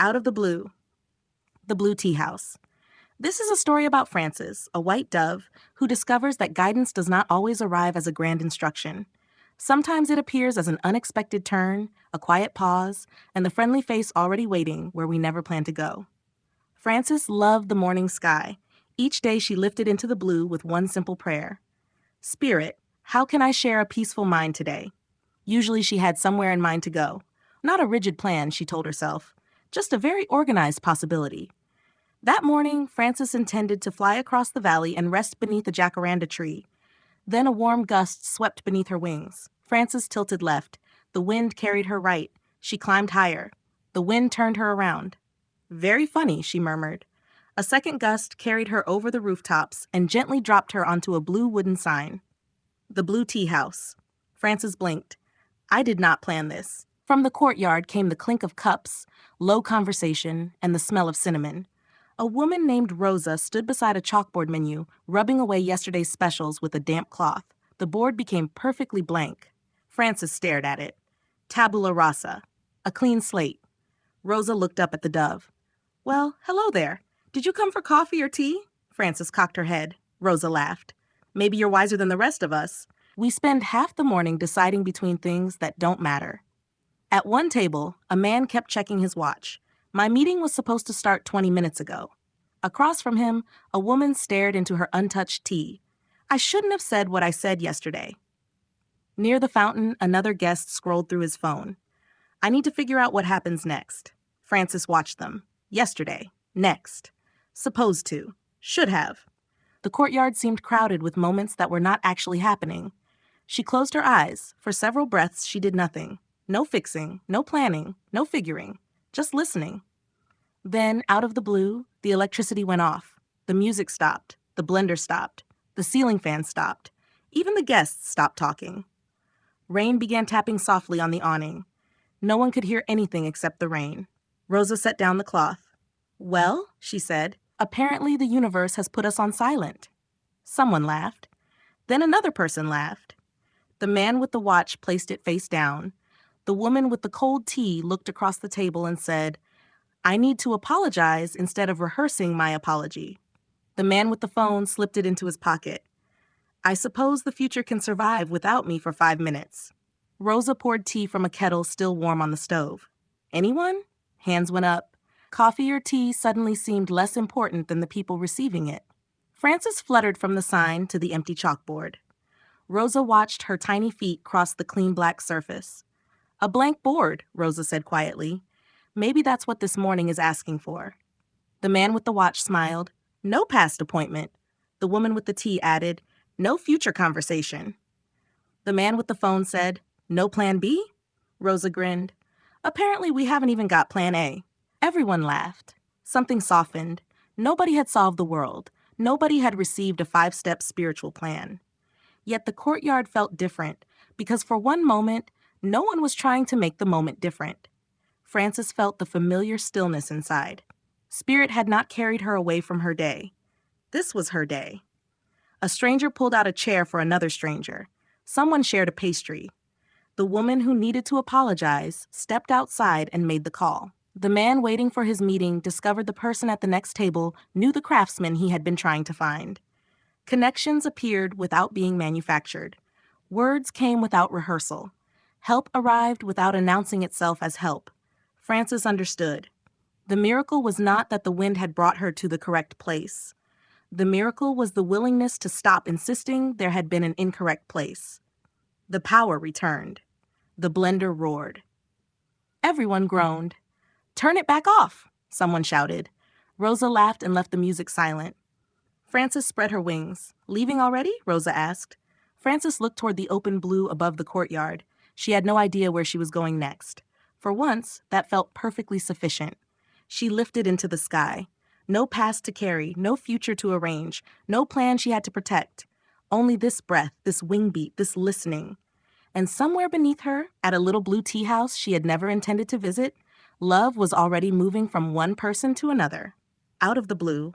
Out of the blue tea house. This is a story about Frances, a white dove, who discovers that guidance does not always arrive as a grand instruction. Sometimes it appears as an unexpected turn, a quiet pause, and the friendly face already waiting where we never planned to go. Frances loved the morning sky. Each day she lifted into the blue with one simple prayer. Spirit, how can I share a peaceful mind today? Usually she had somewhere in mind to go. Not a rigid plan, she told herself, just a very organized possibility. That morning, Frances intended to fly across the valley and rest beneath a jacaranda tree. Then a warm gust swept beneath her wings. Frances tilted left. The wind carried her right. She climbed higher. The wind turned her around. Very funny, she murmured. A second gust carried her over the rooftops and gently dropped her onto a blue wooden sign. The blue tea house. Frances blinked. I did not plan this. From the courtyard came the clink of cups, low conversation, and the smell of cinnamon. A woman named Rosa stood beside a chalkboard menu, rubbing away yesterday's specials with a damp cloth. The board became perfectly blank. Frances stared at it. Tabula rasa. A clean slate. Rosa looked up at the dove. Well, hello there. Did you come for coffee or tea? Frances cocked her head. Rosa laughed. Maybe you're wiser than the rest of us. We spend half the morning deciding between things that don't matter. At one table, a man kept checking his watch. My meeting was supposed to start 20 minutes ago. Across from him, a woman stared into her untouched tea. I shouldn't have said what I said yesterday. Near the fountain, another guest scrolled through his phone. I need to figure out what happens next. Frances watched them. Yesterday. Next. Supposed to. Should have. The courtyard seemed crowded with moments that were not actually happening. She closed her eyes. For several breaths, she did nothing. No fixing, no planning, no figuring. Just listening. Then, out of the blue, the electricity went off. The music stopped. The blender stopped. The ceiling fan stopped. Even the guests stopped talking. Rain began tapping softly on the awning. No one could hear anything except the rain. Rosa set down the cloth. Well, she said, apparently the universe has put us on silent. Someone laughed. Then another person laughed. The man with the watch placed it face down. The woman with the cold tea looked across the table and said, I need to apologize instead of rehearsing my apology. The man with the phone slipped it into his pocket. I suppose the future can survive without me for 5 minutes. Rosa poured tea from a kettle still warm on the stove. Anyone? Hands went up. Coffee or tea suddenly seemed less important than the people receiving it. Frances fluttered from the sign to the empty chalkboard. Rosa watched her tiny feet cross the clean black surface. A blank board, Rosa said quietly. Maybe that's what this morning is asking for. The man with the watch smiled. No past appointment. The woman with the tea added, no future conversation. The man with the phone said, no plan B? Rosa grinned. Apparently we haven't even got plan A. Everyone laughed. Something softened. Nobody had solved the world. Nobody had received a 5-step spiritual plan. Yet the courtyard felt different, because for one moment, no one was trying to make the moment different. Frances felt the familiar stillness inside. Spirit had not carried her away from her day. This was her day. A stranger pulled out a chair for another stranger. Someone shared a pastry. The woman who needed to apologize stepped outside and made the call. The man waiting for his meeting discovered the person at the next table knew the craftsman he had been trying to find. Connections appeared without being manufactured. Words came without rehearsal. Help arrived without announcing itself as help. Frances understood. The miracle was not that the wind had brought her to the correct place. The miracle was the willingness to stop insisting there had been an incorrect place. The power returned. The blender roared. Everyone groaned. Turn it back off, someone shouted. Rosa laughed and left the music silent. Frances spread her wings. Leaving already? Rosa asked. Frances looked toward the open blue above the courtyard. She had no idea where she was going next. For once, that felt perfectly sufficient. She lifted into the sky. No past to carry, no future to arrange, no plan she had to protect. Only this breath, this wing beat, this listening. And somewhere beneath her, at a little blue tea house she had never intended to visit, love was already moving from one person to another. Out of the blue.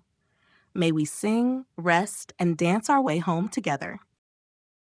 May we sing, rest, and dance our way home together.